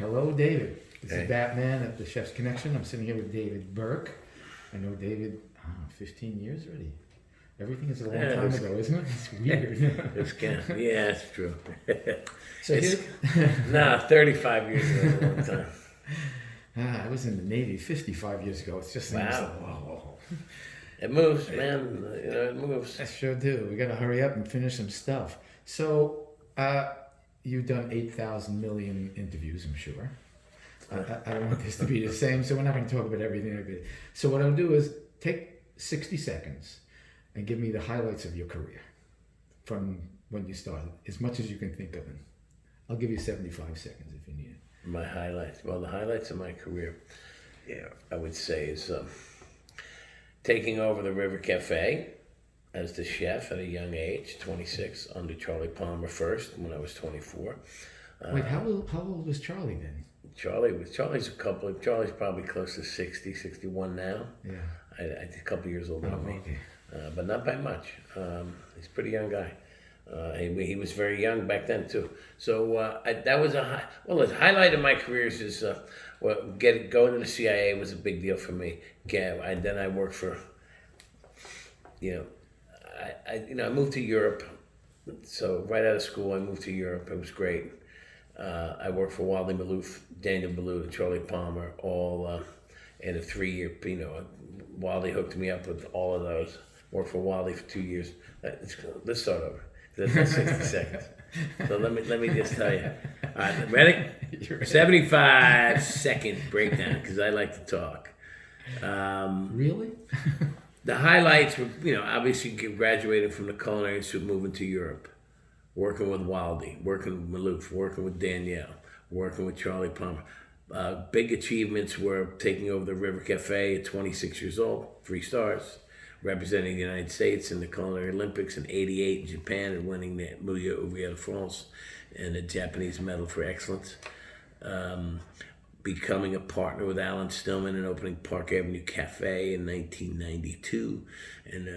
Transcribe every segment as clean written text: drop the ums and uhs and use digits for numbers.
Hello, David. This Hey. is Batman at the Chef's Connection. I'm sitting here with David Burke. I know David, 15 years already. Everything is a long time ago, isn't it? It's weird. It's kind of, yeah, it's true. So It's, 35 years ago is a long time. I was in the Navy 55 years ago. It's just Wow. like, whoa. It moves, man. You know, it moves. I sure do. We got to hurry up and finish some stuff. So, you've done 8,000 million interviews, I'm sure. I don't want this to be the same, so we're not going to talk about everything. So what I'll do is take 60 seconds and give me the highlights of your career from when you started, as much as you can think of them. I'll give you 75 seconds if you need it. My highlights. Well, the highlights of my career, yeah, I would say is taking over the River Cafe as the chef at a young age, 26, under Charlie Palmer first when I was 24. Wait, how old was Charlie then? Charlie's probably close to 60, 61 now. Yeah. A couple years older than me. Okay. But not by much. He's a pretty young guy. He was very young back then too. So that was the highlight of my career is going to the CIA was a big deal for me. Then I worked for, I moved to Europe. So right out of school, I moved to Europe. It was great. I worked for Wally Maloof, Daniel Boulud, and Charlie Palmer, all in a 3-year. Wally hooked me up with all of those. Worked for Wally for 2 years. Let's start over. That's 60 seconds. So let me just tell you. All right, ready? 75-second breakdown because I like to talk. Really? The highlights were, obviously graduating from the Culinary Institute, moving to Europe, working with Waldy, working with Maloof, working with Danielle, working with Charlie Palmer. Big achievements were taking over the River Cafe at 26 years old, 3 stars, representing the United States in the Culinary Olympics in '88 in Japan and winning the Milieu Ouvrier de France and the Japanese Medal for Excellence. Becoming a partner with Alan Stillman and opening Park Avenue Cafe in 1992 and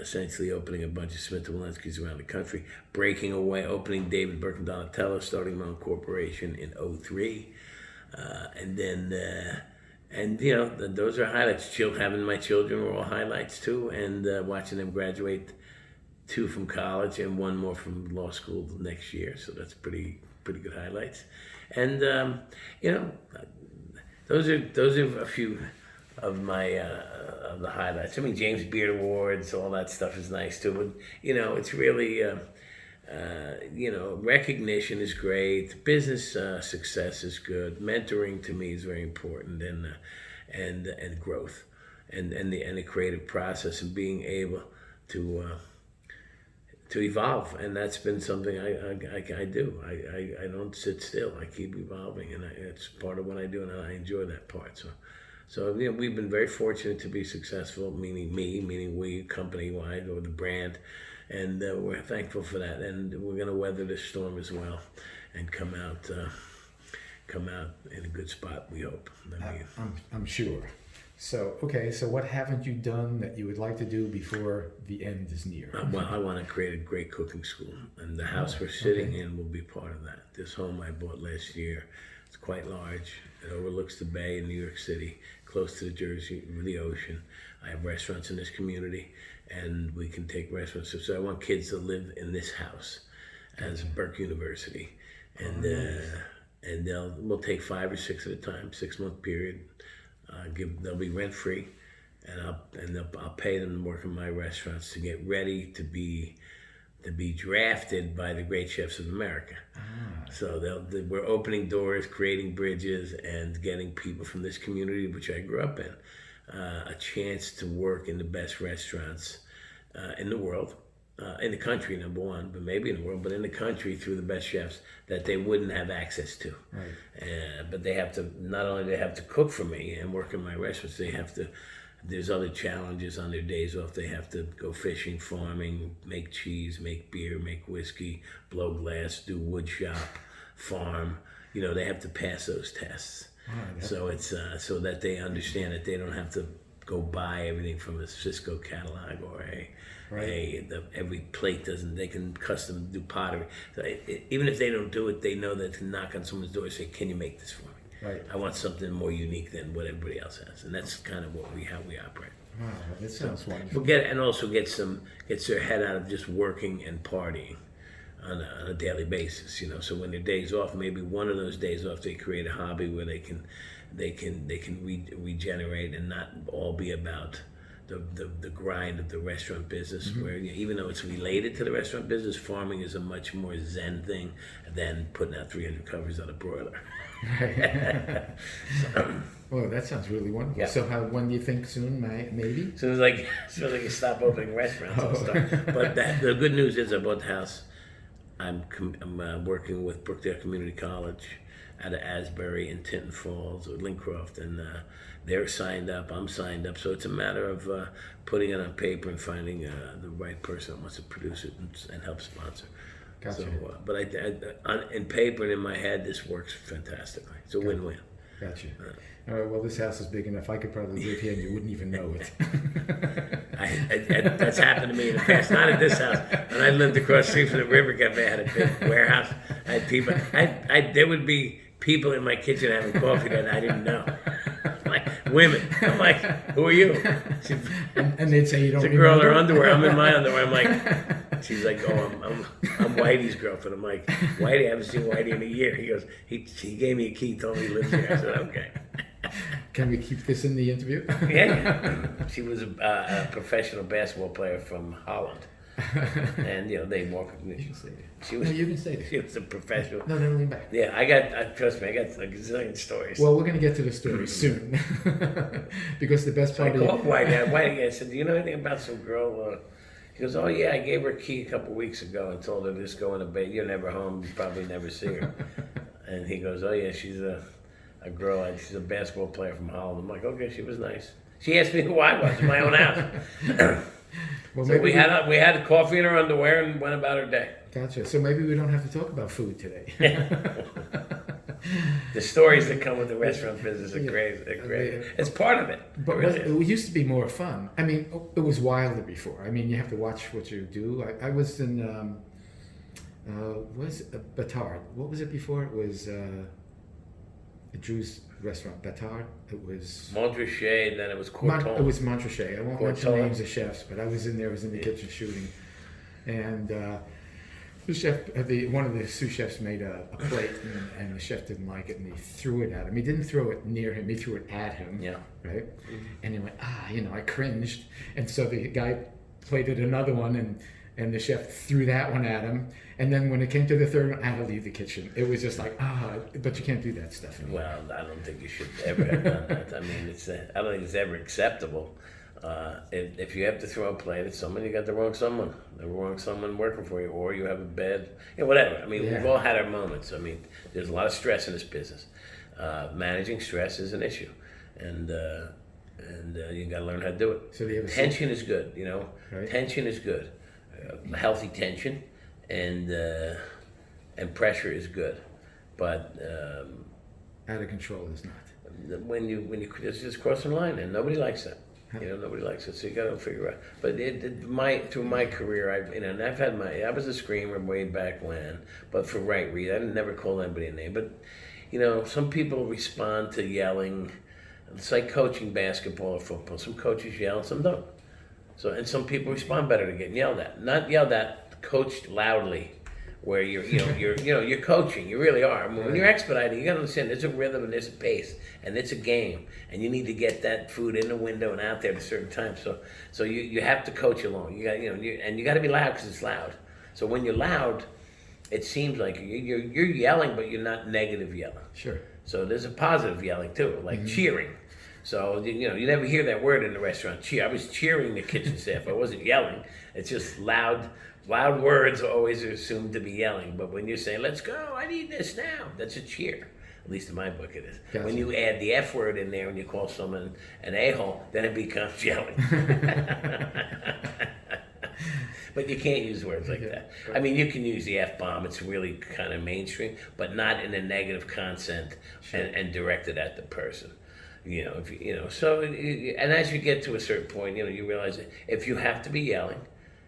essentially opening a bunch of Smith & Wollensky's around the country. Breaking away, opening David Burke and Donatello, starting my own corporation in '03. Those are highlights. Having my children were all highlights too, and watching them graduate, 2 from college and 1 more from law school next year. So that's pretty good highlights. And those are a few of my of the highlights. I mean, James Beard Awards, all that stuff is nice too. But it's really recognition is great. Business success is good. Mentoring to me is very important, and growth, and the creative process and being able to evolve, and that's been something I do. I don't sit still. I keep evolving, and it's part of what I do, and I enjoy that part. So we've been very fortunate to be successful, meaning we, company-wide, or the brand, and we're thankful for that, and we're going to weather this storm as well, and come out in a good spot, we hope. I'm sure. So what haven't you done that you would like to do before the end is near? Well, I want to create a great cooking school, and the house we're sitting in will be part of that. This home I bought last year, it's quite large. It overlooks the bay in New York City, close to the ocean. I have restaurants in this community, and we can take restaurants. So I want kids to live in this house as Burke University, and we'll take 5 or 6 at a time, 6-month period. They'll be rent free, and I'll pay them to work in my restaurants to get ready to be drafted by the great chefs of America. So we're opening doors, creating bridges, and getting people from this community, which I grew up in, a chance to work in the best restaurants in the world. In the country, number one, but maybe in the world, but in the country through the best chefs that they wouldn't have access to. Right. But they have to, not only they have to cook for me and work in my restaurants, there's other challenges on their days off. They have to go fishing, farming, make cheese, make beer, make whiskey, blow glass, do wood shop, farm. They have to pass those tests. Right. So it's so that they understand that they don't have to go buy everything from a Cisco catalog or every plate doesn't. They can custom do pottery. So even if they don't do it, they know that to knock on someone's door and say, "Can you make this for me?" Right. I want something more unique than what everybody else has, and that's kind of how we operate. Wow, that sounds wonderful. But gets their head out of just working and partying on a daily basis. So when their days off, maybe one of those days off, they create a hobby where they can regenerate and not all be about the grind of the restaurant business. Where even though it's related to the restaurant business, farming is a much more zen thing than putting out 300 covers on a broiler. Well, that sounds really wonderful. Yeah. So, when do you think soon? Maybe. So it's like you stop opening restaurants and stuff. But the good news is I bought the house. I'm working with Brookdale Community College out of Asbury and Tinton Falls or Lincroft, and they're signed up. I'm signed up. So it's a matter of putting it on paper and finding the right person that wants to produce it and help sponsor. Gotcha. So, but in paper and in my head, this works fantastically. It's a win-win. Gotcha. All right. Well, this house is big enough. I could probably live here and you wouldn't even know it. That's happened to me in the past. Not at this house. When I lived across the street from the River Cafe, I had a big warehouse. I had people. There would be people in my kitchen having coffee that I didn't know. Like women. I'm like, who are you? And they'd say you don't. It's a girl in her underwear. I'm in my underwear. I'm like, she's like, oh, I'm Whitey's girlfriend. I'm like, Whitey, I haven't seen Whitey in a year. He goes, he gave me a key, told me he lives here. I said, okay. Can we keep this in the interview? Yeah. She was a professional basketball player from Holland. And they walk. She was. No, you can say that. She was a professional. No, lean back. Yeah, trust me, I got a gazillion stories. Well, we're going to get to the story soon, because the best part I of called Whitey. I said, "Do you know anything about some girl?" He goes, "Oh yeah, I gave her a key a couple weeks ago and told her to just go in the bed. You're never home. You probably never see her." And he goes, "Oh yeah, she's a girl. She's a basketball player from Holland." I'm like, "Okay, she was nice." She asked me who I was in my own house. Well, So we had coffee in her underwear and went about her day. Gotcha. So maybe we don't have to talk about food today. The stories that come with the restaurant business are great. They're great. It's part of it. But really it used to be more fun. I mean, it was wilder before. I mean, you have to watch what you do. I was in, was Batard. What was it before? It was a Drew's restaurant, Batard. It was Montrachet, then it was Corton. It was Montrachet. I won't mention Corton. names of chefs, but I was in there. I was in the kitchen shooting, and the chef, one of the sous chefs made a plate, and the chef didn't like it, and he threw it at him. He didn't throw it near him. He threw it at him. Yeah. Right. And he went, I cringed, and so the guy plated another one, and the chef threw that one at him. And then when it came to the third one, I had to leave the kitchen. It was just like, but you can't do that stuff anymore. Well, I don't think you should ever have done that. I mean, I don't think it's ever acceptable. If you have to throw a plate at someone, you got the wrong someone working for you, or you have a bad, whatever. I mean, We've all had our moments. I mean, there's a lot of stress in this business. Managing stress is an issue, and you got to learn how to do it. So tension is good, Right. Tension is good. Healthy tension and pressure is good, but out of control is not. when you just crossing the line, and nobody likes that. Nobody likes it, so you got to figure out. But through my career, I've had I was a screamer way back when, but for right reason. I never called anybody a name. But some people respond to yelling. It's like coaching basketball or football. Some coaches yell, some don't. So and some people respond better to getting yelled at. Not yelled at, coached loudly. Where you're coaching, you really are. I mean, when you're expediting, you gotta understand there's a rhythm and there's a pace, and it's a game, and you need to get that food in the window and out there at a certain time. So you have to coach along. You got and you got to be loud because it's loud. So when you're loud, it seems like you're yelling, but you're not negative yelling. Sure. So there's a positive yelling too, like cheering. So you never hear that word in the restaurant. Cheer. I was cheering the kitchen staff. I wasn't yelling. It's just loud. Loud words are always assumed to be yelling, but when you say, "Let's go, I need this now," that's a cheer. At least in my book it is. Gotcha. When you add the F word in there and you call someone an a-hole, then it becomes yelling. But you can't use words like that. I mean, you can use the F-bomb. It's really kind of mainstream, but not in a negative content and directed at the person. So, and as you get to a certain point, you realize that if you have to be yelling,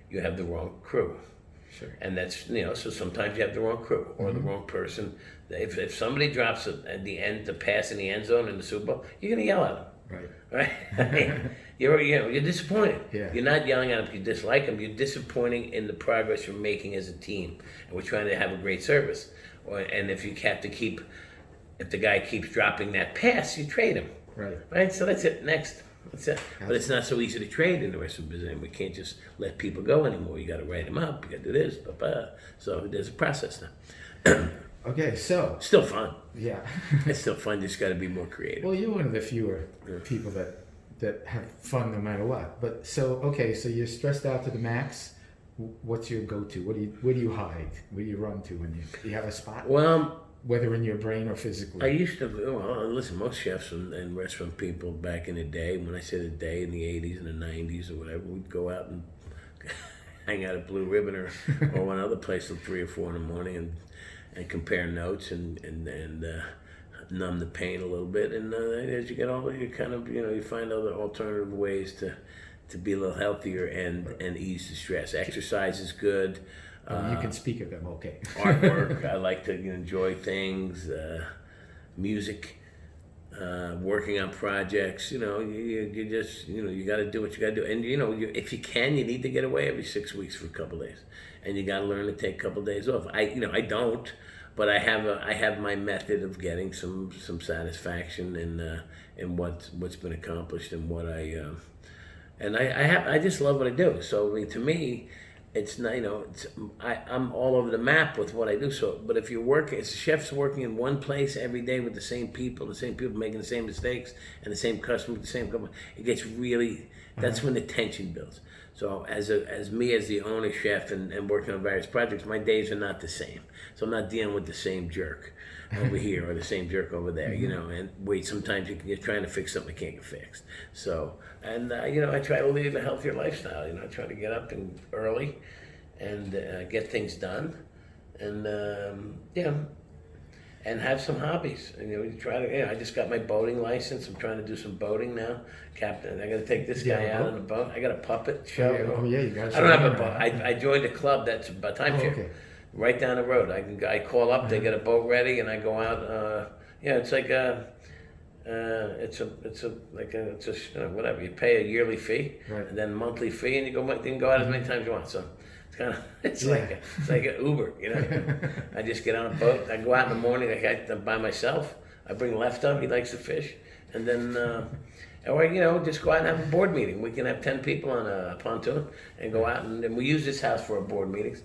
you have the wrong crew. Sure. And that's, so sometimes you have the wrong crew or the wrong person If somebody drops at the end to pass in the end zone in the Super Bowl, you're gonna yell at them. Right? You're disappointed. Yeah. You're not yelling at them because you dislike them. You're disappointing in the progress you're making as a team, and we're trying to have a great service. And if you have to if the guy keeps dropping that pass, you trade him. Right. So that's it. Next. That's it. But it's not so easy to trade in the rest of the business. We can't just let people go anymore. You got to write them up. You got to do this. So there's a process now. Okay, so still fun. Yeah. It's still fun. You just got to be more creative. Well, you're one of the fewer people that have fun no matter what. But so you're stressed out to the max. What's your go-to? Where do you hide? Where do you run to when you have a spot? Well, whether in your brain or physically. I used to. Listen, most chefs and restaurant people back in the day, when I say the day, in the '80s and the '90s or whatever, we'd go out and hang out at Blue Ribbon or one other place till 3 or 4 in the morning and compare notes and numb the pain a little bit. And as you get older, you kind of you find other alternative ways to be a little healthier and ease the stress. Exercise is good. You can speak of them, okay. Artwork, I like to enjoy things. Music, working on projects. You just you got to do what you got to do. And if you can, you need to get away every 6 weeks for a couple of days, and you got to learn to take a couple of days off. I don't, but I have my method of getting some satisfaction in what's been accomplished and what I just love what I do. So to me, it's not I'm all over the map with what I do. So, but if you're working, as a chef's working in one place every day with the same people making the same mistakes and the same customer, the same company, it gets really. That's when the tension builds. So as the owner chef and working on various projects, my days are not the same. So I'm not dealing with the same jerk over here or the same jerk over there. And sometimes you're trying to fix something that can't get fixed. So. And I try to lead a healthier lifestyle. I try to get up early and get things done, and and have some hobbies. And you try to. I just got my boating license. I'm trying to do some boating now. Captain, I got to take this guy out on a boat. I got a puppet show. You guys. I don't have a boat. I joined a club that's a timeshare. Okay. Right down the road. I call up. They get a boat ready, and I go out. It's like a. It's whatever. You pay a yearly fee, and then monthly fee, and you can go out as many times as you want. So it's kind of like an Uber, I just get on a boat. I go out in the morning. I'm by myself. I bring Lefto. He likes to fish, and then or just go out and have a board meeting. We can have 10 people on a pontoon and go out and we use this house for our board meetings.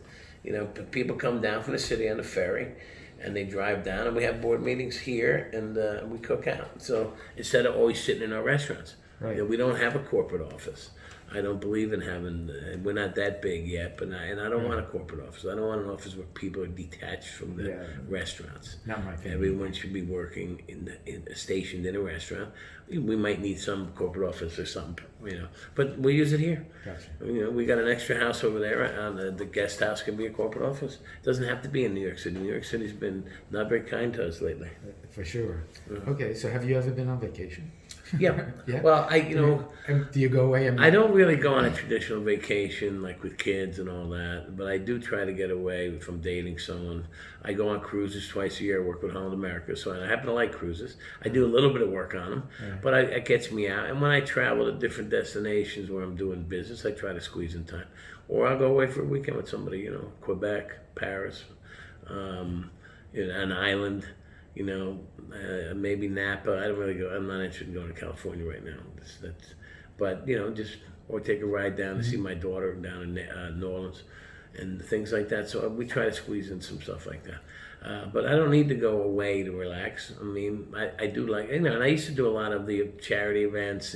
People come down from the city on the ferry. And they drive down, and we have board meetings here, and we cook out. So instead of always sitting in our restaurants, we don't have a corporate office. I don't believe in having. We're not that big yet, but I don't want a corporate office. I don't want an office where people are detached from the restaurants. Not my thing. Everyone should be working stationed in a restaurant. We might need some corporate office or something, but we use it here. Gotcha. We got an extra house over there. The guest house can be a corporate office. It doesn't have to be in New York City. New York City's been not very kind to us lately. For sure. Okay, so have you ever been on vacation? Yeah. Yeah. Well, do you go away? I don't really go on a traditional vacation like with kids and all that, but I do try to get away from dating someone. I go on cruises twice a year. I work with Holland America, so I happen to like cruises. I do a little bit of work on them, but it gets me out. And when I travel to different destinations where I'm doing business, I try to squeeze in time. Or I'll go away for a weekend with somebody, Quebec, Paris, an island. Maybe Napa. I don't really go. I'm not interested in going to California right now. But or take a ride down to see my daughter down in New Orleans, and things like that. So we try to squeeze in some stuff like that. But I don't need to go away to relax. I mean, I do like, and I used to do a lot of the charity events,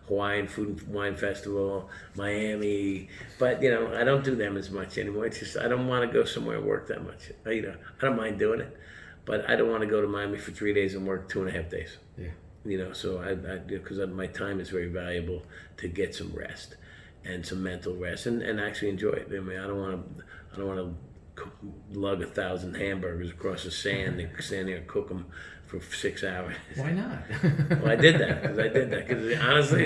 Hawaiian Food and Wine Festival, Miami, but I don't do them as much anymore. It's just I don't want to go somewhere and work that much. I don't mind doing it. But I don't want to go to Miami for 3 days and work 2.5 days. Yeah. So because my time is very valuable to get some rest and some mental rest and actually enjoy it. I mean, I don't want to lug 1,000 hamburgers across the sand and stand there and cook them for 6 hours. Why not? Well, I did that because honestly,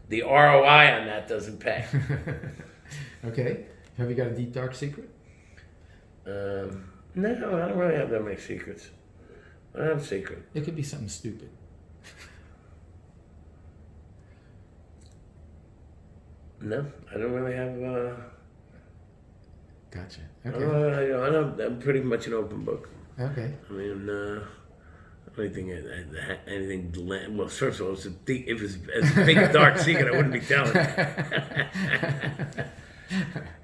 the ROI on that doesn't pay. Okay. Have you got a deep dark secret? No, I don't really have that many secrets. I don't have a secret. It could be something stupid. No, I don't really have. Gotcha. Okay. I'm pretty much an open book. Okay. I mean, anything. Well, first of all, if it was a big dark secret, I wouldn't be telling it.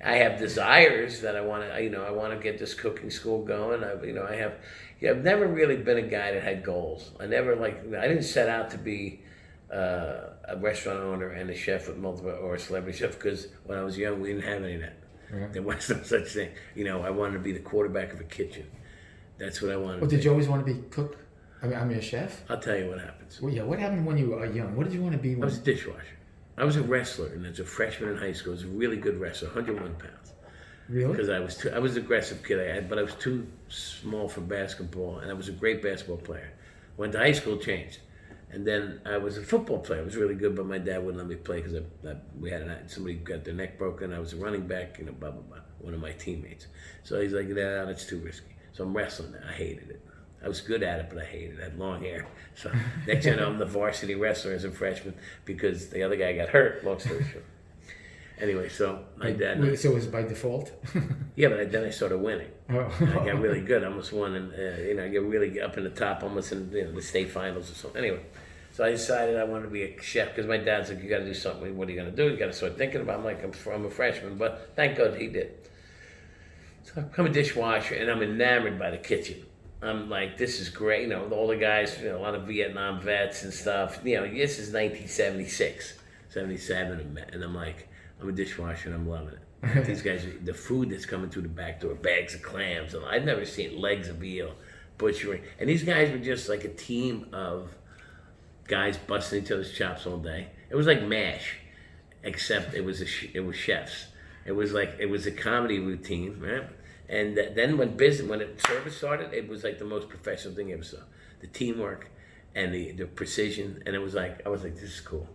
I have desires that I want to. I want to get this cooking school going. I've never really been a guy that had goals. I didn't set out to be a restaurant owner and a chef with multiple, or a celebrity chef, because when I was young, we didn't have any of that. Right. There was no such thing. I wanted to be the quarterback of a kitchen. That's what I wanted. Well, did you always want to be cook? I mean, a chef? I'll tell you what happens. Well, yeah. What happened when you were young? What did you want to be? I was a dishwasher. I was a wrestler, and as a freshman in high school, I was a really good wrestler, 101 pounds. Really? Because I was an aggressive kid, but I was too small for basketball, and I was a great basketball player. Went to high school, changed. And then I was a football player. I was really good, but my dad wouldn't let me play because somebody got their neck broken. I was a running back, blah, blah, blah, one of my teammates. So he's like, nah, that's too risky. So I'm wrestling now. I hated it. I was good at it, but I hated it. I had long hair. So next thing you know, I'm the varsity wrestler as a freshman because the other guy got hurt, long story short. Anyway, so my dad... So it was by default? Yeah, but then I started winning. Oh. I got really good. I almost won, and I get really up in the top, almost in the state finals or something. Anyway, so I decided I wanted to be a chef because my dad's like, you got to do something. What are you going to do? You got to start thinking about it. I'm like, I'm a freshman, but thank God he did. So I become a dishwasher, and I'm enamored by the kitchen. I'm like, this is great. All the guys, a lot of Vietnam vets and stuff. This is 1976, 77, and I'm like, I'm a dishwasher and I'm loving it. These guys, the food that's coming through the back door, bags of clams, and I'd never seen legs of veal, butchering. And these guys were just like a team of guys busting each other's chops all day. It was like MASH, except it was chefs. It was a comedy routine, right? And then when service started, it was like the most professional thing I ever saw. The teamwork and the precision, and I was like, this is cool.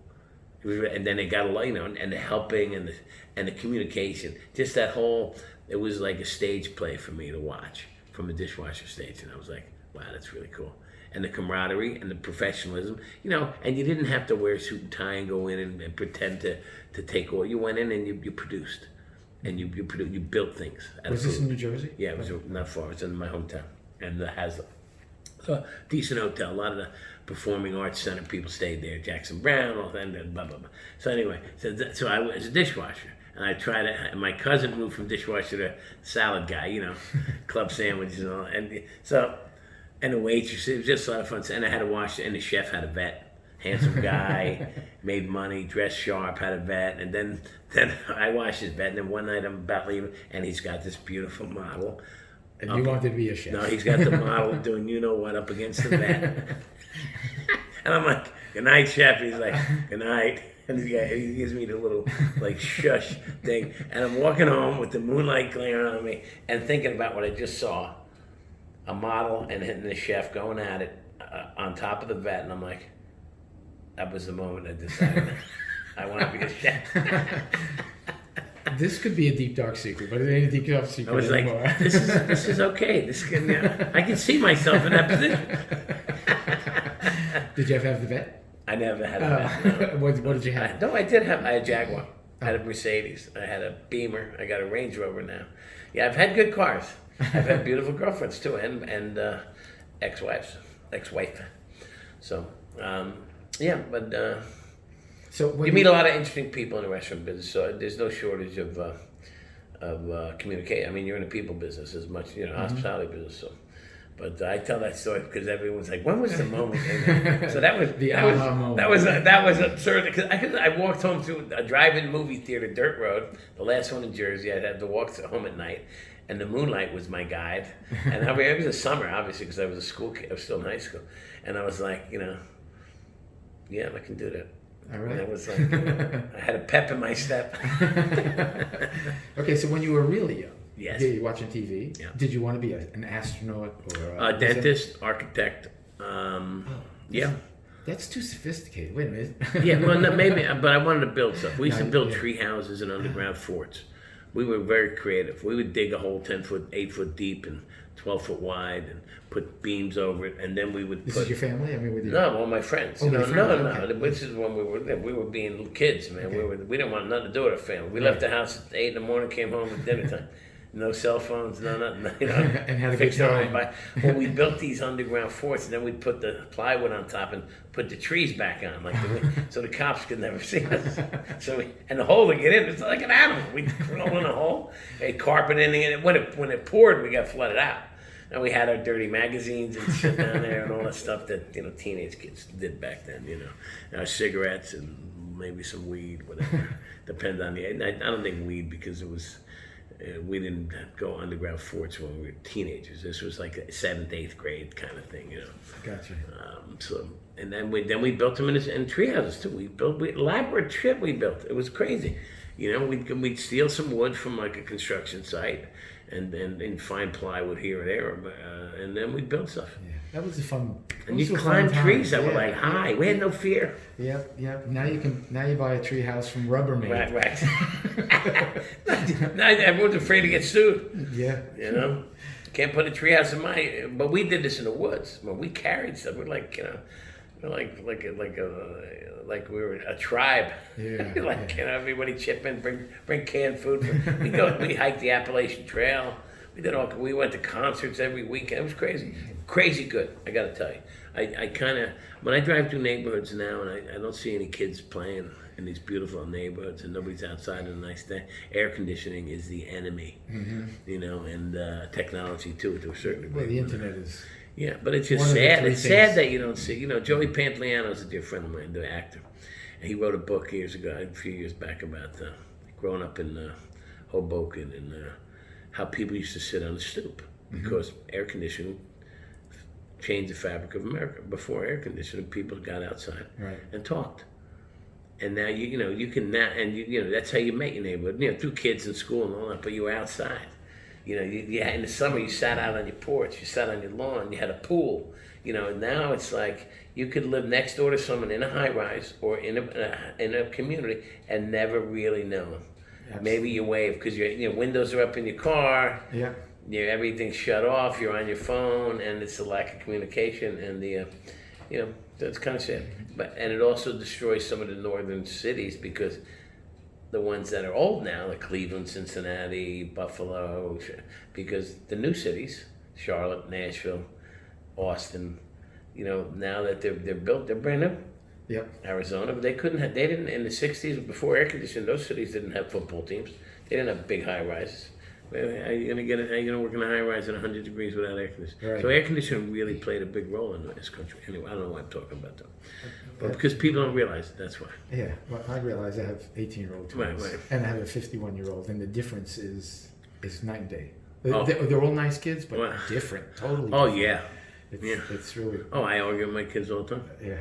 And then it got a lot, and the helping and the communication, just that whole. It was like a stage play for me to watch from the dishwasher stage, and I was like, wow, that's really cool. And the camaraderie and the professionalism, and you didn't have to wear a suit and tie and go in and pretend to take all. You went in and you produced, and you built things. Was this in New Jersey? Yeah, it was not far. It was in my hometown, and it has a decent hotel. A lot of the Performing Arts Center people stayed there. Jackson Brown, all that, and blah blah blah. So anyway, so I was a dishwasher, and I tried it. And my cousin moved from dishwasher to salad guy, club sandwiches and all. And so, and the waitress, it was just a lot of fun. And I had to wash, and the chef had a vet, handsome guy, made money, dressed sharp, had a vet, and then I washed his vet. And then one night I'm about leaving, and he's got this beautiful model. And you wanted to be a chef? No, he's got the model doing what up against the vet. And I'm like, good night, chef. He's like, good night. And he gives me the little, shush thing. And I'm walking home with the moonlight glaring on me and thinking about what I just saw. A model and the chef going at it on top of the vet. And I'm like, that was the moment I decided I want to be a chef. This could be a deep dark secret, but it ain't a deep dark secret I was anymore. Like, this is okay. I can see myself in that position. Did you ever have the vet? I never had a vet. No. What did you have? I did have. I had a Jaguar. I had a Mercedes. I had a Beamer. I got a Range Rover now. Yeah, I've had good cars. I've had beautiful girlfriends too, and ex-wife. So yeah, but. So you meet a lot of interesting people in the restaurant business, so there's no shortage of communication. I mean, you're in the people business as much, hospitality business. So, but I tell that story because everyone's like, "When was the moment?" So that was moment. That was absurd because I walked home to a drive-in movie theater, Dirt Road, the last one in Jersey. I had to walk home at night, and the moonlight was my guide. And it was a summer, obviously, because I was a school kid. I was still in high school, and I was like, yeah, I can do that. All right. And it was like, I had a pep in my step. Okay, so when you were really young, yes, you were watching TV. Yeah. Did you want to be an astronaut or a dentist, architect? Yeah. That's too sophisticated. Wait a minute. Yeah, well, no, maybe, but I wanted to build stuff. We used to build tree houses and underground forts. We were very creative. We would dig a hole 10 foot, 8 foot deep, and 12 foot wide, and put beams over it, and then we would. This is your family? I mean, with you? No, all my friends. Oh, You know, your friends, no. okay. This is when we were being kids, man. Okay. We didn't want nothing to do with our family. We left the house at 8 in the morning, came home at dinner time. No cell phones, no nothing. You know, And had a good fixed our own time. Well, we built these underground forts, and then we'd put the plywood on top and put the trees back on, so the cops could never see us. And the hole to get in, it's like an animal. We'd crawl in a hole, a carpet in it, and when it poured, we got flooded out. And we had our dirty magazines and shit down there and all that stuff that, you know, teenage kids did back then, you know. And our cigarettes and maybe some weed, whatever. Depends on I don't think weed, because it was, we didn't go underground forts when we were teenagers. This was like a 7th, 8th grade kind of thing, you know. Gotcha. And then we built them in tree houses too. We built elaborate shit. We built. It was crazy. You know, we'd steal some wood from like a construction site, and find plywood here or there, and then we'd build stuff. Yeah, that was a fun. And you climb trees that were like high. We had no fear. Yep. Now you buy a tree house from Rubbermaid. Right. Now everyone's afraid to get sued. Yeah. You know, can't put a treehouse in my. But we did this in the woods. When we carried stuff, we're like, you know, like we were a tribe. Yeah. You know, everybody chip in, bring canned food. We hiked the Appalachian Trail. We went to concerts every weekend. It was crazy good. I got to tell you, I kind of, when I drive through neighborhoods now, and I don't see any kids playing in these beautiful neighborhoods, and nobody's outside on a nice day. Air conditioning is the enemy, you know, and technology too, to a certain degree. Well, the internet is. Yeah, but it's just one of the sad. three It's things. sad that you don't see. You know, Joey Pantoliano's a dear friend of mine, the actor. And he wrote a book years ago, a few years back, about growing up in Hoboken, and how people used to sit on the stoop because air conditioning changed the fabric of America. Before air conditioning, people got outside and talked. And now you can now, and you know that's how you met your neighborhood. You know, through kids in school and all that, but you were outside. You know, in the summer you sat out on your porch, you sat on your lawn, you had a pool. You know, and now it's like you could live next door to someone in a high rise or in a community and never really know them. Absolutely. Maybe you wave because your windows are up in your car. Yeah. Everything's shut off. You're on your phone, and it's a lack of communication, and that's kind of sad. And it also destroys some of the northern cities because the ones that are old now, like Cleveland, Cincinnati, Buffalo, because the new cities, Charlotte, Nashville, Austin, you know, now that they're built, they're brand new. Yep. Arizona, but they didn't in the 60s, before air conditioning, those cities didn't have football teams. They didn't have big high rises. How are you gonna work in a high rise at 100 degrees without air conditioning? Right. So air conditioning really played a big role in this country. Anyway, I don't know why I'm talking about that. But because people don't realize it, that's why. Yeah, well, I realize I have 18-year-old twins, Right. and I have a 51-year-old, and the difference is night and day. Oh. They're all nice kids, but Well, different, totally. Oh different. yeah. It's really. Oh, I argue with my kids all the time. Yeah.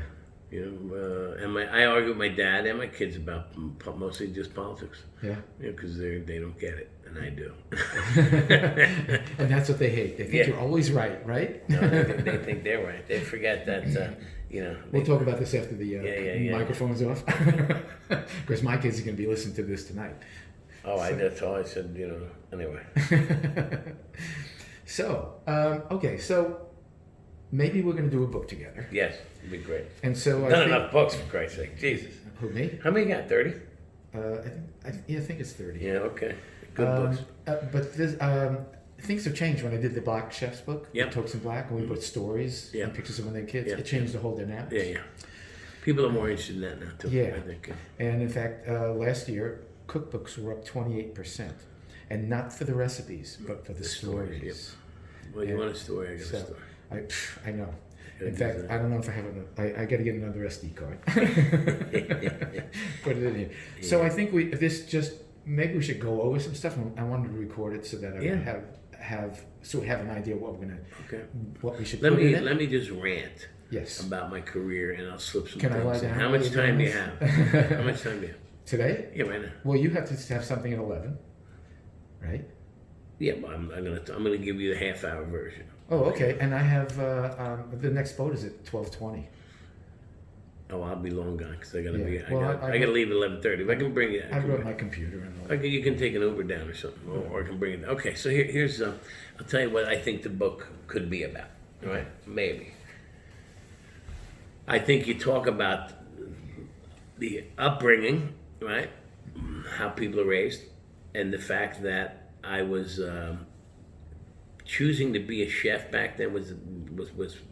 You know, I argue with my dad and my kids about mostly just politics. Yeah. Because they don't get it, and I do. And that's what they hate. They think you're always right? No, they think they're right. They forget that, you know. We'll talk about this after the microphone's off. Because my kids are going to be listening to this tonight. Oh, that's all I said, you know, anyway. So, okay, so maybe we're going to do a book together. Yes, it'd be great. And so Not enough books, for Christ's sake. Jesus. Who, me? How many you got, 30? I think it's 30. Yeah, okay. Good books. But this, things have changed when I did the Black Chef's book, Yep. Talks in Black, and we put stories and pictures of when they were kids. Yep. It changed the whole dynamic. Yeah. People are more interested in that now, too. Yeah. I think. And in fact, last year, cookbooks were up 28%. And not for the recipes, but for the stories. Yep. Well, you want a story, I got a story. I know. In fact, I don't know if I have I got to get another SD card. Put it in here. Yeah. So I think maybe we should go over some stuff. I wanted to record it so that I would have an idea what we should put in it. Let me just rant. Yes. About my career, and I'll slip some Can things. I lie down? How much time do you have? How much time do you have? Today? Yeah, right now. Well, you have to have something at 11, right? Yeah, but I'm gonna give you the half-hour version. Oh, okay. And I have the next boat is at 12:20. Oh, I'll be long gone because I gotta Yeah. be. Well, I gotta leave at 11:30. If I can bring you, I brought my computer and all. okay, you can take an Uber down or something, or I can bring it. Okay, so here's. I'll tell you what I think the book could be about. All right, maybe. I think you talk about the upbringing, right? How people are raised, and the fact that I was choosing to be a chef back then was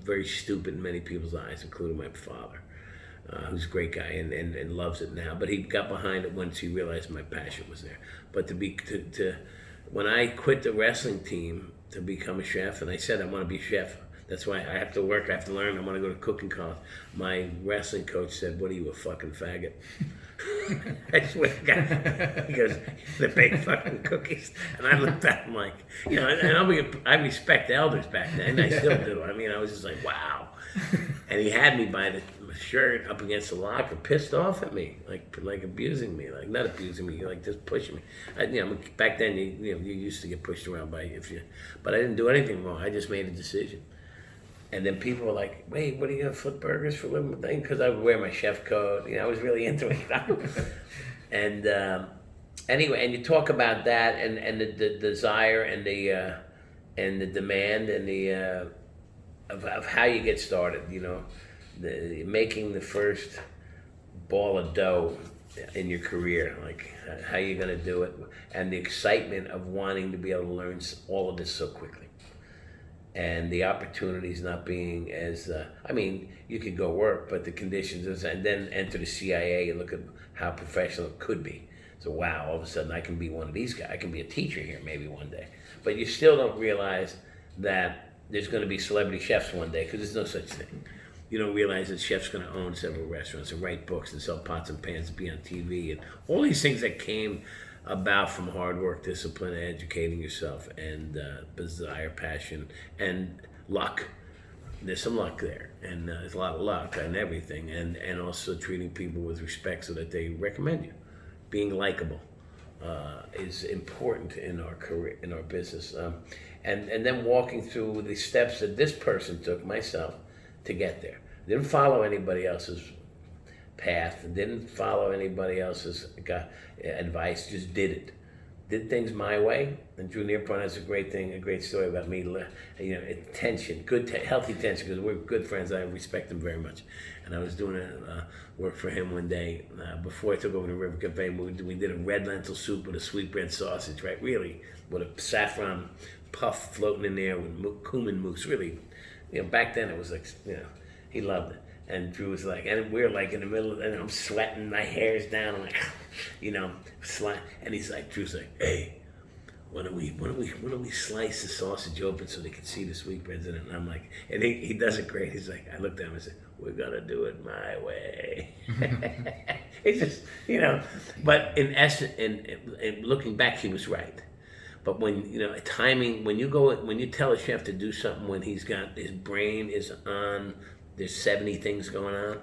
very stupid in many people's eyes, including my father, who's a great guy and loves it now. But he got behind it once he realized my passion was there. But when I quit the wrestling team to become a chef, and I said I want to be a chef. That's why I have to work, I have to learn, I want to go to cooking college. My wrestling coach said, "What are you, a fucking faggot?" I swear to God. He goes, "The big fucking cookies." And I looked at him like, and I respect elders back then, and I still do. I mean, I was just like, wow. And he had me by the shirt up against the locker, pissed off at me, like abusing me, like not abusing me, like just pushing me. Back then, you used to get pushed around but I didn't do anything wrong. I just made a decision. And then people were like, "Wait, what are you gonna flip burgers for a living?" Because I would wear my chef coat. I was really into it. And anyway, and you talk about that and the desire and the demand and the of how you get started. Making the first ball of dough in your career, like how you're gonna do it, and the excitement of wanting to be able to learn all of this so quickly. And the opportunities not being as, you could go work, but the conditions, and then enter the CIA and look at how professional it could be. So wow, all of a sudden I can be one of these guys. I can be a teacher here maybe one day. But you still don't realize that there's going to be celebrity chefs one day, because there's no such thing. You don't realize that chefs going to own several restaurants and write books and sell pots and pans and be on TV and all these things that came about from hard work, discipline, educating yourself, and desire, passion, and luck. There's some luck there, and there's a lot of luck and everything, and also treating people with respect so that they recommend you. Being likable is important in our career, in our business, and then walking through the steps that this person took, myself, to get there. Didn't follow anybody else's path, didn't follow anybody else's advice, just did things my way. And Drew Nearpon has a great story about me, tension, healthy tension, because we're good friends. I respect him very much. And I was doing work for him one day before I took over the River Cafe. We did a red lentil soup with a sweetbread sausage, right? Really, with a saffron puff floating in there with cumin mousse. Really, back then it was like, he loved it. And Drew was like, and we're like in the middle of, and I'm sweating, my hair's down, I'm like, and he's like, Drew's like, "Hey, why don't we slice the sausage open so they can see the sweetbreads in it?" And I'm like, and he does it great. He's like, I looked at him and said, "We're gonna do it my way." It's just, but in essence, and looking back, he was right. But when, timing, when you tell a chef to do something when he's got, his brain is on, there's 70 things going on,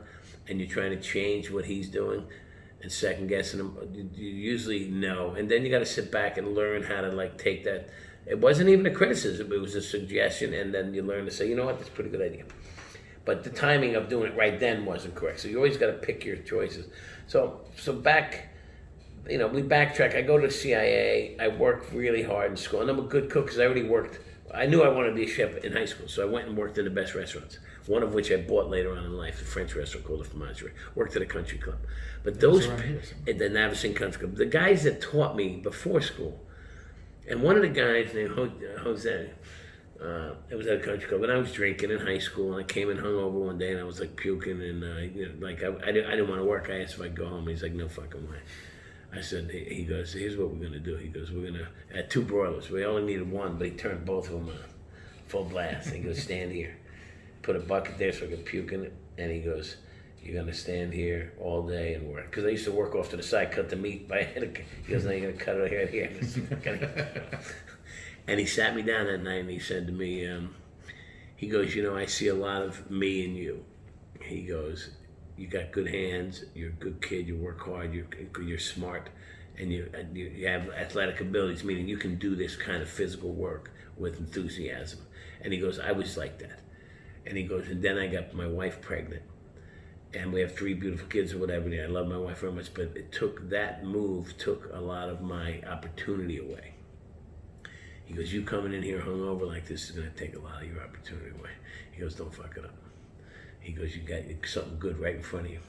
and you're trying to change what he's doing and second guessing him, you usually know. And then you got to sit back and learn how to take that. It wasn't even a criticism, it was a suggestion, and then you learn to say, you know what, that's a pretty good idea. But the timing of doing it right then wasn't correct. So you always got to pick your choices. So back, we backtrack. I go to CIA. I worked really hard in school, and I'm a good cook because I already worked. I knew I wanted to be a chef in high school, so I went and worked in the best restaurants. One of which I bought later on in life, a French restaurant called the Fromagerie. Worked at a country club. But those, at the Navicine Country Club, the guys that taught me before school, and one of the guys named Jose, it was at a country club, and I was drinking in high school, and I came in hungover one day, and I was puking, and I didn't want to work. I asked if I could go home. He's like, "No fucking way." I said, he goes, "Here's what we're gonna do." He goes, "We're gonna add 2 broilers. We only needed 1, but he turned both of them on, full blast." And he goes, "Stand here." Put a bucket there so I could puke in it, and he goes, "You're gonna stand here all day and work." Because I used to work off to the side, cut the meat by hand. He goes, "Now you're gonna cut it right here." And he sat me down that night and he said to me, he goes, "I see a lot of me in you." He goes, "You got good hands. You're a good kid. You work hard. You're smart, and you have athletic abilities. Meaning you can do this kind of physical work with enthusiasm." And he goes, "I was like that." And he goes, and then I got my wife pregnant. and we have 3 beautiful kids or whatever. I love my wife very much, but it took that move took a lot of my opportunity away. He goes, you coming in here hungover like this is going to take a lot of your opportunity away. He goes, don't fuck it up. He goes, you got something good right in front of you.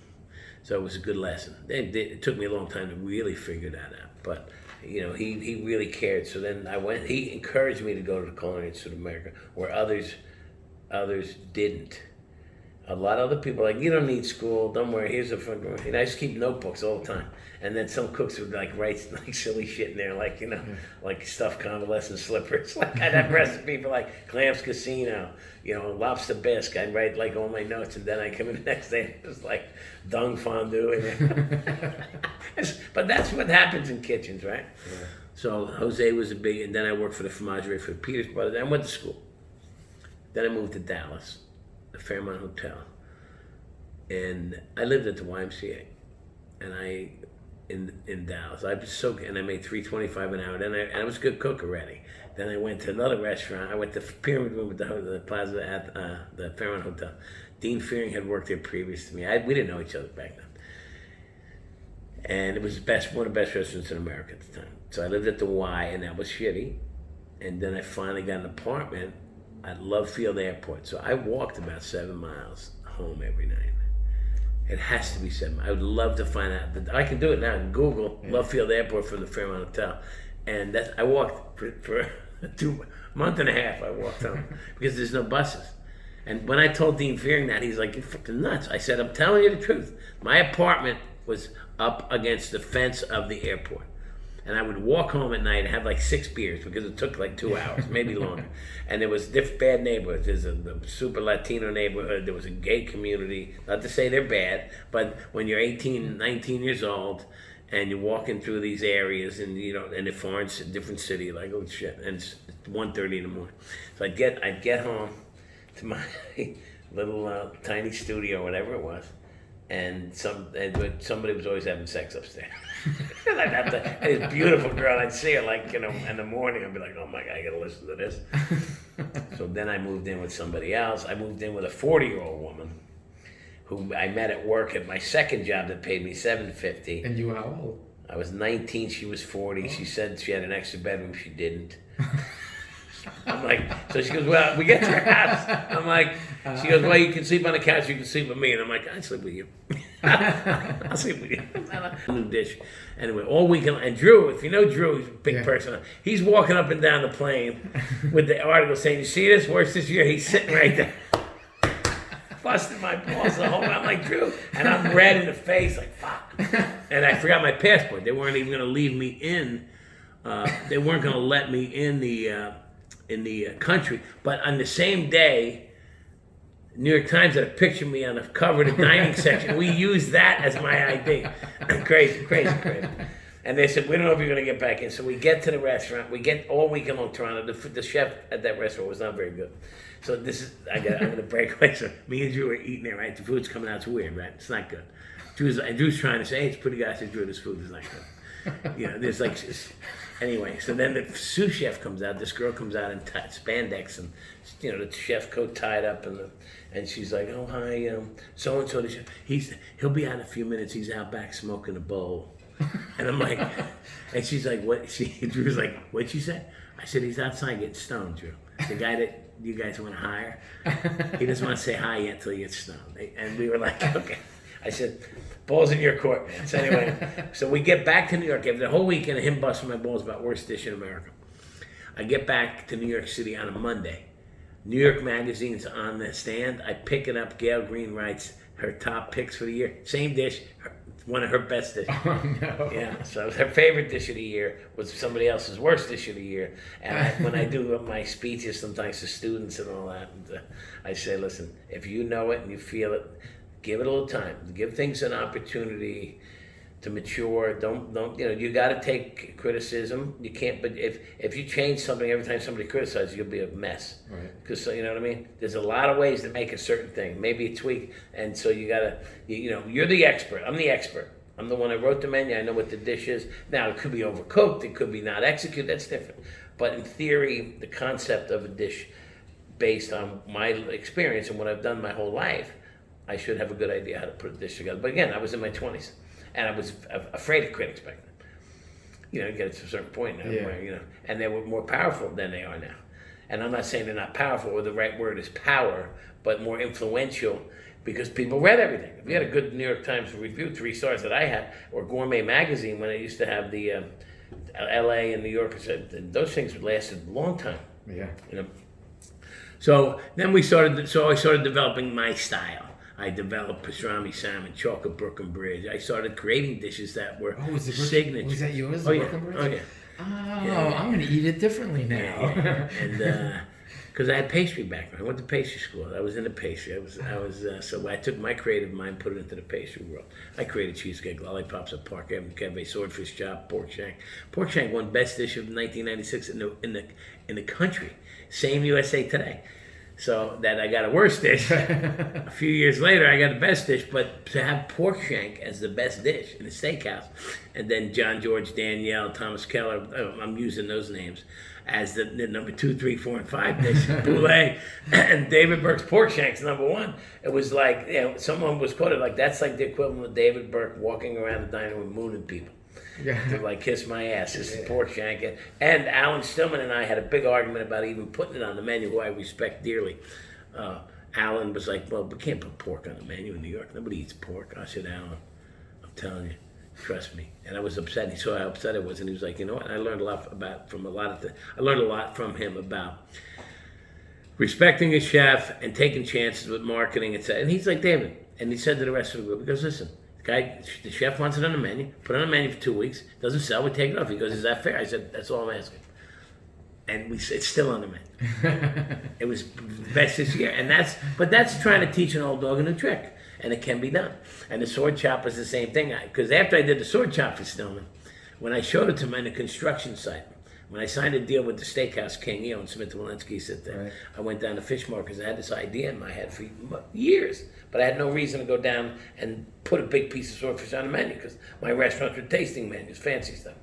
So it was a good lesson. It took me a long time to really figure that out, but you know, he really cared. So then I went. He encouraged me to go to the Culinary Institute of America, where others didn't. A lot of other people are like, you don't need school, don't worry, here's a fun. And I just keep notebooks all the time. And then some cooks would like write like silly shit in there, like, you know, like stuffed convalescent slippers. Like I'd have recipe for like Clams Casino, you know, lobster bisque. I'd write like all my notes, and then I come in the next day, it was like dung fondue. But that's what happens in kitchens, right? Yeah. So Jose was a big, and then I worked for the Fromagerie for the Peters Brothers. Then I went to school. Then I moved to Dallas, the Fairmont Hotel, and I lived at the YMCA, and in Dallas. I was so, and I made $3.25 an hour. Then I was a good cook already. Then I went to another restaurant. I went to Pyramid Room at the Plaza at the Fairmont Hotel. Dean Fearing had worked there previous to me. We didn't know each other back then, and it was one of the best restaurants in America at the time. So I lived at the Y, and that was shitty. And then I finally got an apartment at Love Field Airport. So I walked about 7 miles home every night. It has to be 7 miles. I would love to find out. But I can do it now. Google Love Field Airport from the Fairmont Hotel. And I walked for a month and a half. I walked home because there's no buses. And when I told Dean Fearing that, he's like, you're fucking nuts. I said, I'm telling you the truth. My apartment was up against the fence of the airport. And I would walk home at night and have like 6 beers because it took like 2 hours, maybe longer. And there was bad neighborhoods. There's a super Latino neighborhood. There was a gay community. Not to say they're bad, but when you're 18, 19 years old and you're walking through these areas and you know, in a foreign, different city, like, oh shit, and it's 1:30 in the morning. So I'd get home to my little tiny studio, whatever it was, and somebody was always having sex upstairs. And I'd have to, this beautiful girl, I'd see her like, you know, in the morning, I'd be like, oh my God, I gotta listen to this. So then I moved in with somebody else. I moved in with a 40-year-old woman who I met at work at my second job that paid me $7.50. And you were how old? I was 19, she was 40. Oh. She said she had an extra bedroom, she didn't. I'm like, so she goes, well, we get to your house. I'm like, she goes, well, you can sleep on the couch, you can sleep with me. And I'm like, I'll sleep with you. I'll sleep with you. New dish. Anyway, all weekend, and Drew, if you know Drew, he's a big person. He's walking up and down the plane with the article saying, you see this, worst this year? He's sitting right there. Busting my balls the whole time. I'm like, Drew. And I'm red in the face, like, fuck. And I forgot my passport. They weren't even going to leave me in. They weren't going to let me in the country. But on the same day, New York Times had a picture of me on the cover of the dining section. We used that as my ID. Crazy. And they said, we don't know if you're going to get back in. So we get to the restaurant. We get all weekend long Toronto. The chef at that restaurant was not very good. So I'm going to break away. So me and Drew are eating there, right? The food's coming out. It's weird, right? It's not good. Drew's trying to say, hey, it's pretty good. I said, Drew, this food is not good. You know, there's like... Anyway, so then the sous chef comes out. This girl comes out in spandex and, you know, the chef coat tied up, and she's like, "Oh hi, so and so." The chef, he'll be out in a few minutes. He's out back smoking a bowl, and I'm like, and she's like, "What?" Drew's like, "What'd she say?" I said, "He's outside getting stoned, Drew. The guy that you guys want to hire, he doesn't want to say hi yet till he gets stoned." And we were like, "Okay." I said, balls in your court, man. So anyway, so we get back to New York. After the whole weekend of him busting my balls about worst dish in America. I get back to New York City on a Monday. New York Magazine's on the stand. I pick it up. Gail Green writes her top picks for the year. Same dish, one of her best dishes. Oh, no. Yeah, so her favorite dish of the year was somebody else's worst dish of the year. And when I do my speeches sometimes to students and all that, I say, listen, if you know it and you feel it, give it a little time. Give things an opportunity to mature. Don't you know, you got to take criticism. You can't, but if you change something every time somebody criticizes you, you'll be a mess. Right. Because, you know what I mean? There's a lot of ways to make a certain thing. Maybe a tweak. And so you got to, you know, you're the expert. I'm the expert. I'm the one that wrote the menu. I know what the dish is. Now, it could be overcooked. It could be not executed. That's different. But in theory, the concept of a dish based on my experience and what I've done my whole life, I should have a good idea how to put a dish together. But again, I was in my 20s, and I was afraid of critics back then. You know, you get to a certain point now, where, you know, and they were more powerful than they are now. And I'm not saying they're not powerful, or the right word is power, but more influential because people read everything. If you had a good New York Times review, 3 stars that I had, or Gourmet Magazine when I used to have the L.A. and New York, those things lasted a long time. Yeah. You know. So then I started developing my style. I developed pastrami salmon, chocolate Burke and Bridge. I started creating dishes that were signature. Was that yours? Oh, Burke and Bridge? Oh yeah. Oh, Yeah. I'm going to eat it differently now. Yeah. And because I had pastry background, I went to pastry school. I was into pastry. So I took my creative mind, put it into the pastry world. I created cheesecake, lollipops at Park Avenue Cafe, swordfish chop, pork shank. Pork shank won best dish of 1996 in the country. Same USA Today. So that I got a worse dish. A few years later, I got the best dish. But to have pork shank as the best dish in a steakhouse, and then John George, Danielle, Thomas Keller, I'm using those names, as the number 2, 3, 4, and 5 dish, Boulay, and David Burke's pork shank's number 1. It was like, you know, someone was quoted like, that's like the equivalent of David Burke walking around the diner room mooning people. Yeah. To like kiss my ass. This is pork shank. And Alan Stillman and I had a big argument about even putting it on the menu, who I respect dearly. Alan was like, well, we can't put pork on the menu in New York. Nobody eats pork. I said, Alan, I'm telling you, trust me. And I was upset. He saw how upset I was, and he was like, you know what? And I learned a lot I learned a lot from him about respecting a chef and taking chances with marketing, etc. And he's like, David, and he said to the rest of the group, he goes, listen, the chef wants it on the menu, put it on the menu for 2 weeks, doesn't sell, we take it off. He goes, is that fair? I said, that's all I'm asking. And it's still on the menu. It was best this year. But that's trying to teach an old dog a new trick. And it can be done. And the sword chop is the same thing. Because after I did the sword chop for Stillman, when I showed it to him on the construction site, when I signed a deal with the steakhouse king, and Smith Walensky sit there, right. I went down to Fish Market because I had this idea in my head for years. But I had no reason to go down and put a big piece of swordfish on the menu because my restaurants were tasting menus, fancy stuff.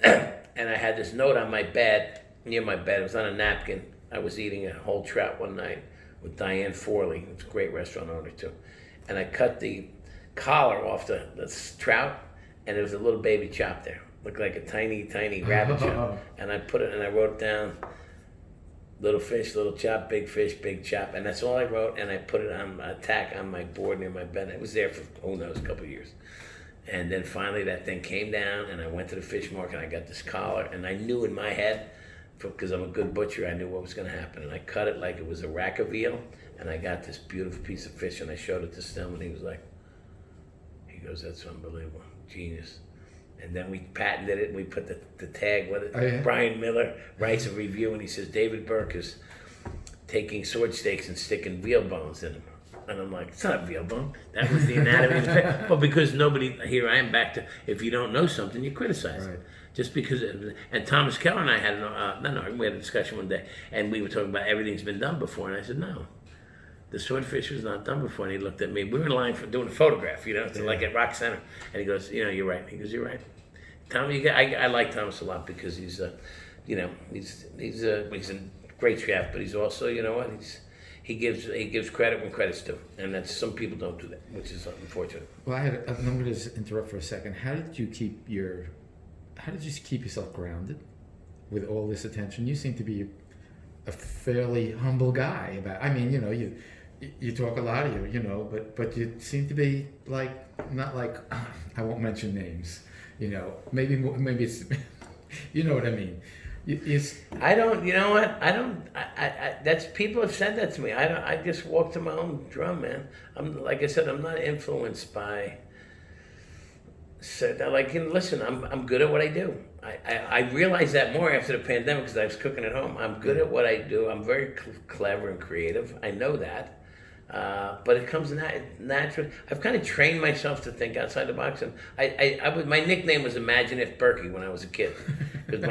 And I had this note on my bed, near my bed. It was on a napkin. I was eating a whole trout one night with Diane Forley, who's a great restaurant owner too. And I cut the collar off the trout, and there was a little baby chop there. Looked like a tiny, tiny rabbit chop. And I put it, and I wrote down, little fish, little chop, big fish, big chop. And that's all I wrote, and I put it on a tack on my board near my bed. It was there for, who knows, a couple of years. And then finally that thing came down, and I went to the fish market, and I got this collar, and I knew in my head, because I'm a good butcher, I knew what was going to happen. And I cut it like it was a rack of veal, and I got this beautiful piece of fish, and I showed it to Stillman, and he was like, he goes, that's unbelievable, genius. And then we patented it, and we put the tag with it. Oh, yeah? Brian Miller writes a review, and he says, David Burke is taking sword steaks and sticking veal bones in them. And I'm like, it's not a veal bone. That was the anatomy of the fish. But because nobody, here I am back to, if you don't know something, you criticize Right. it. Just because, and Thomas Keller and I had we had a discussion one day, and we were talking about everything's been done before, and I said, no. The swordfish was not done before, and he looked at me. We were in line for doing a photograph, like at Rock Center. And he goes, you're right. He goes, you're right. Tommy, I like Thomas a lot because he's a great chef, but he's also, you know what, he gives credit when credit's due, and that's, some people don't do that, which is unfortunate. Well, I'm going to just interrupt for a second. How did you keep yourself grounded with all this attention? You seem to be a fairly humble guy. You talk a lot, but you seem to be not like I won't mention names. Maybe it's you know what I mean. I don't. You know what? I don't. That's, people have said that to me. I just walk to my own drum, man. Like I said, I'm not influenced by. Listen, I'm good at what I do. I realized that more after the pandemic because I was cooking at home. I'm good at what I do. I'm very clever and creative. I know that. But it comes naturally. I've kind of trained myself to think outside the box. And my nickname was Imagine If Burkey when I was a kid. Because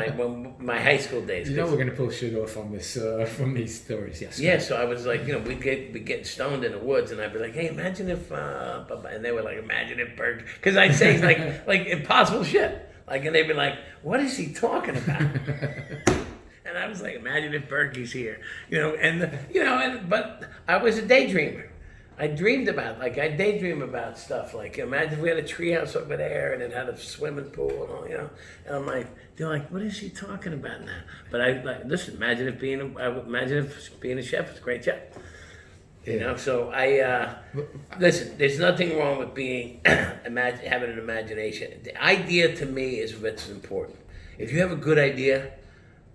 my high school days. We're going to pull shit off on this, from these stories, yes. Yeah, so I was like, we'd get stoned in the woods, and I'd be like, hey, imagine if, and they were like, imagine if Burke, because I'd say like impossible shit. And they'd be like, what is he talking about? And I was like, imagine if Burkey's here, but I was a daydreamer. I dreamed about, like, I daydream about stuff. Like, imagine if we had a treehouse over there and it had a swimming pool and all, you know. And I'm like, they're like, what is she talking about now? But I like, listen, imagine if being a chef was a great job. You know, so listen, there's nothing wrong with being, having an imagination. The idea to me is what's important. If you have a good idea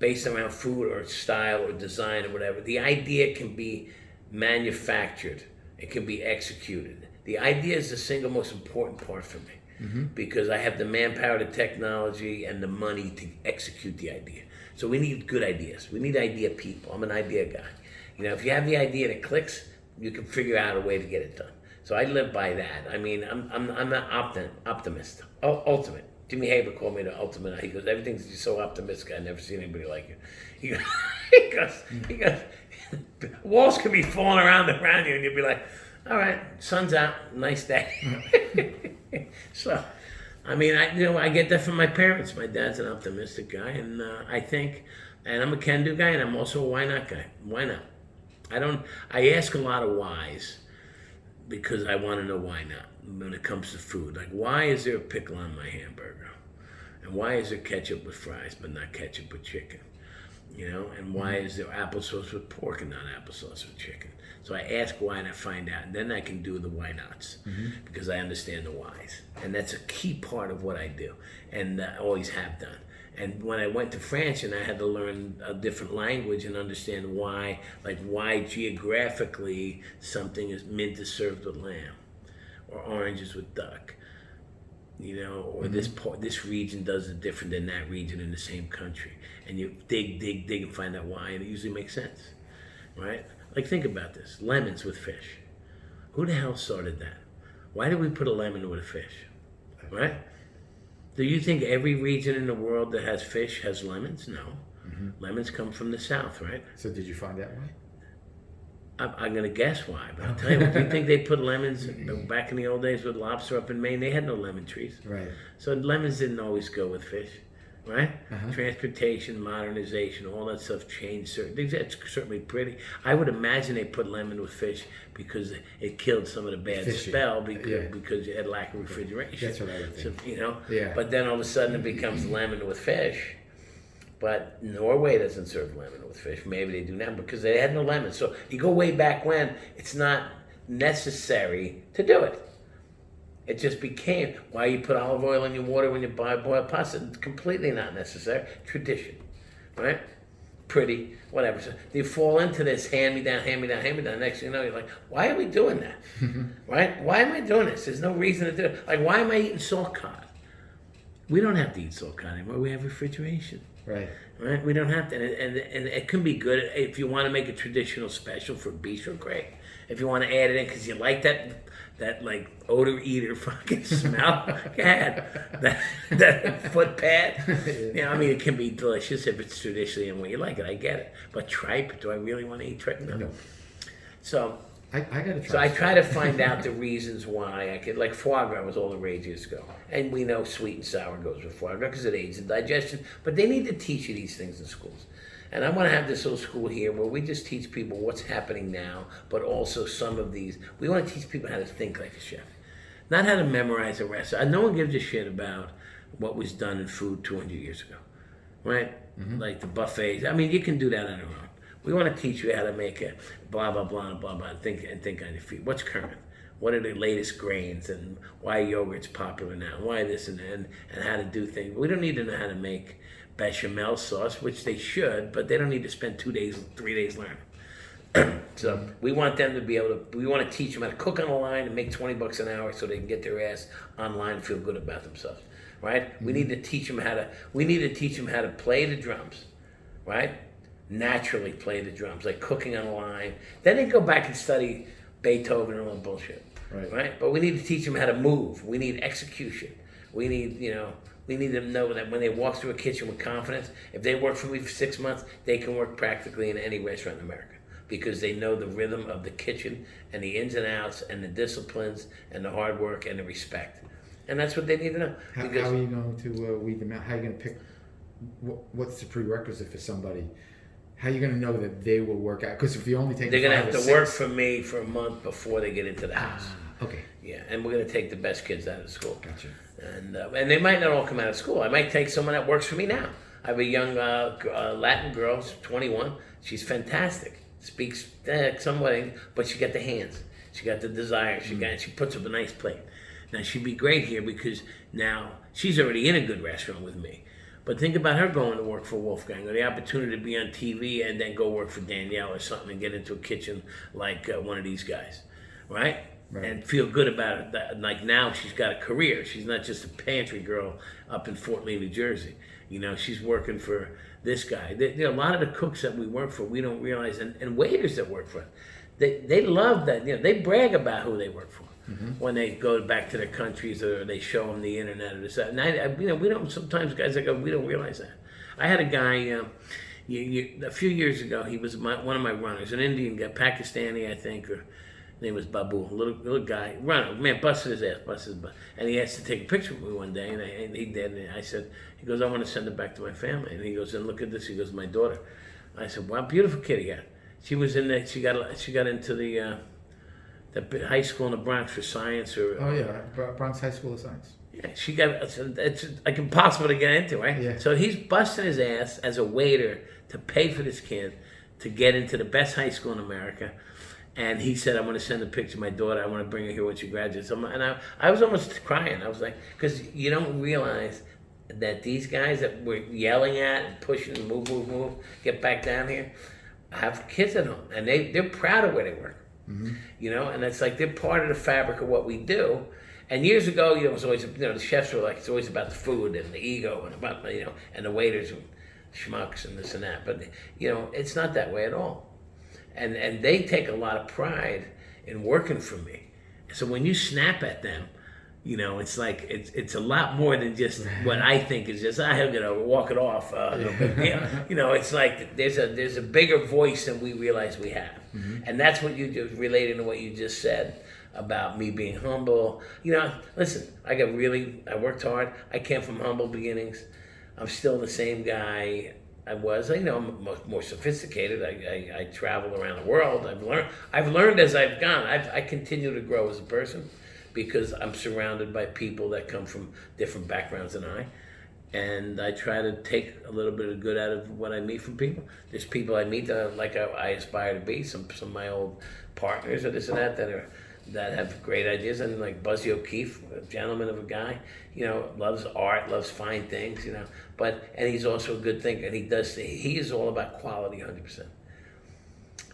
based around food or style or design or whatever, the idea can be manufactured. It can be executed. The idea is the single most important part for me because I have the manpower, the technology, and the money to execute the idea. So we need good ideas. We need idea people. I'm an idea guy. You know, if you have the idea that clicks, you can figure out a way to get it done. So I live by that. I mean, I'm an optimist. Oh, ultimate. Jimmy Haber called me the ultimate. He goes, everything's just so optimistic. I've never seen anybody like you. He goes, walls could be falling around you, and you'll be like, all right, sun's out, nice day. So, I mean, I get that from my parents. My dad's an optimistic guy, and I think, and I'm a can-do guy, and I'm also a why not guy. Why not? I ask a lot of whys because I want to know why not when it comes to food. Like, why is there a pickle on my hamburger? And why is there ketchup with fries but not ketchup with chicken? You know, and why is there applesauce with pork and not applesauce with chicken? So I ask why and I find out, and then I can do the why nots because I understand the whys. And that's a key part of what I do and I always have done. And when I went to France and I had to learn a different language and understand why, like why geographically something is mint is served with lamb or oranges with duck, you know, or this region does it different than that region in the same country. And you dig and find out why, and it usually makes sense, right? Like, think about this, lemons with fish. Who the hell started that? Why did we put a lemon with a fish, right? Do you think every region in the world that has fish has lemons? No. Lemons come from the south, right? So did you find out why? I'm going to guess why, but I'll tell you what, do you think they put lemons back in the old days with lobster up in Maine? They had no lemon trees. Right. So lemons didn't always go with fish, right? Transportation, modernization, all that stuff changed certain things. That's certainly pretty. I would imagine they put lemon with fish because it killed some of the bad smell because you had lack of refrigeration. That's what I would think. So, you know? Yeah. But then all of a sudden it becomes lemon with fish. But Norway doesn't serve lemon with fish. Maybe they do now because they had no lemon. So you go way back when, it's not necessary to do it. It just became why you put olive oil in your water when you buy boiled pasta. It's completely not necessary. Tradition, right? Pretty, whatever. So you fall into this hand me down. Next thing you know, you're like, why are we doing that? Right? Why am I doing this? There's no reason to do it. Like, why am I eating salt cod? We don't have to eat salt cod anymore. We have refrigeration. Right. Right? We don't have to. And it can be good if you want to make a traditional special for bistro, great. If you want to add it in because you like that like odor eater fucking smell, go ahead. That foot pad. You know, I mean, it can be delicious if it's traditionally and when you like it. I get it. But tripe, do I really want to eat tripe? No. So I gotta try. So I try to find out the reasons why I could, like foie gras was all the rage years ago. And we know sweet and sour goes with foie gras because it aids in digestion. But they need to teach you these things in schools. And I want to have this little school here where we just teach people what's happening now, but also some of these. We want to teach people how to think like a chef, not how to memorize a recipe. No one gives a shit about what was done in food 200 years ago, right? Like the buffets. I mean, you can do that on your own. We want to teach you how to make a blah, blah, blah, blah, blah, and think on your feet. What's current? What are the latest grains and why yogurt's popular now? Why this and how to do things. We don't need to know how to make bechamel sauce, which they should, but they don't need to spend 3 days learning. So we want them to be able to, we want to teach them how to cook on the line and make $20 an hour so they can get their ass online and feel good about themselves, right? We need to teach them how to play the drums, right? Naturally play the drums, like cooking on the line. Then they go back and study Beethoven and all that bullshit, right? But we need to teach them how to move. We need execution. We need them to know that when they walk through a kitchen with confidence, if they work for me for 6 months, they can work practically in any restaurant in America because they know the rhythm of the kitchen and the ins and outs and the disciplines and the hard work and the respect. And that's what they need to know. How are you going to weed them out? How are you going to pick? What's the prerequisite for somebody? How are you going to know that they will work out? Because if you only take They're gonna 5 have or to 6, work for me for a month before they get into the house. Okay, Yeah, and we're gonna take the best kids out of school. gotcha. And they might not all come out of school. I might take someone that works for me now. I have a young Latin girl, she's 21. She's fantastic. Speaks somewhat English, but she got the hands. She got the desire. She puts up a nice plate. Now she'd be great here because now she's already in a good restaurant with me. But think about her going to work for Wolfgang, or the opportunity to be on TV and then go work for Danielle or something and get into a kitchen like one of these guys, right? And feel good about it. Like now she's got a career. She's not just a pantry girl up in Fort Lee, New Jersey. You know, she's working for this guy. A lot of the cooks that we work for, we don't realize, and waiters that work for us, they love that. You know, they brag about who they work for. When they go back to their countries or they show them the internet or this, that. And we don't, sometimes guys like, we don't realize that. I had a guy, a few years ago, he was one of my runners, an Indian guy, Pakistani, I think, or his name was Babu, little guy, runner, man, busted his ass, and he asked to take a picture with me one day, and he did, and I said, he goes, I want to send it back to my family, and he goes, and look at this, he goes, my daughter. I said, wow, beautiful kid he got. She was in there, she got into the high school in the Bronx for science, or Bronx High School of Science. Yeah, she got it's like impossible to get into, right? Yeah. So he's busting his ass as a waiter to pay for this kid to get into the best high school in America, and he said, "I want to send a picture of my daughter. I want to bring her here when she graduates." And I was almost crying. I was like, because you don't realize that these guys that we're yelling at and pushing, move, get back down here, have kids at home, and they're proud of where they work. You know, and it's like they're part of the fabric of what we do. And years ago, it was always, the chefs were like, it's always about the food and the ego and about, and the waiters and schmucks and this and that. But, it's not that way at all. And they take a lot of pride in working for me. So when you snap at them, it's like, it's a lot more than just what I think is just, he'll get over, walk it off. It's like there's a bigger voice than we realize we have. And that's what you just relating to what you just said about me being humble. Listen, I worked hard. I came from humble beginnings. I'm still the same guy I was. I'm more sophisticated. I travel around the world. I've learned as I've gone. I continue to grow as a person because I'm surrounded by people that come from different backgrounds than I. And I try to take a little bit of good out of what I meet from people. There's people I meet that I aspire to be. Some of my old partners or this and that have great ideas. And like Buzzy O'Keefe, a gentleman of a guy, loves art, loves fine things, and he's also a good thinker. And he is all about quality 100%.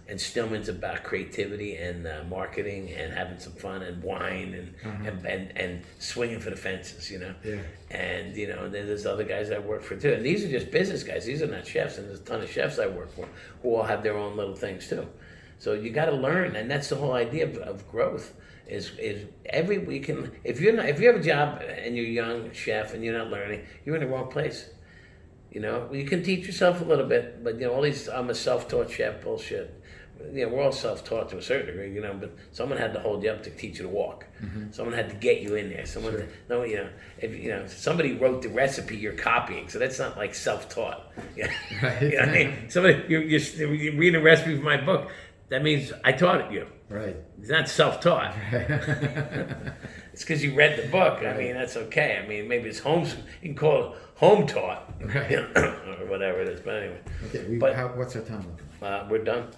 And Stillman's about creativity and marketing and having some fun and wine and swinging for the fences, Yeah. And then there's other guys I work for too. And these are just business guys. These are not chefs. And there's a ton of chefs I work for who all have their own little things too. So you got to learn, and that's the whole idea of growth. Is every weekend. If you have a job and you're a young chef and you're not learning, you're in the wrong place. You can teach yourself a little bit, but all these I'm a self-taught chef bullshit. We're all self-taught to a certain degree, but someone had to hold you up to teach you to walk. Someone had to get you in there. Someone, if somebody wrote the recipe, you're copying, so that's not like self-taught. Right. Somebody you're reading a recipe from my book. That means I taught it you. Right. It's not self-taught. Right. It's because you read the book. I mean, that's okay. I mean, maybe it's you can call it home-taught, right. Or whatever it is. But anyway. Okay. What's our time looking like? We're done.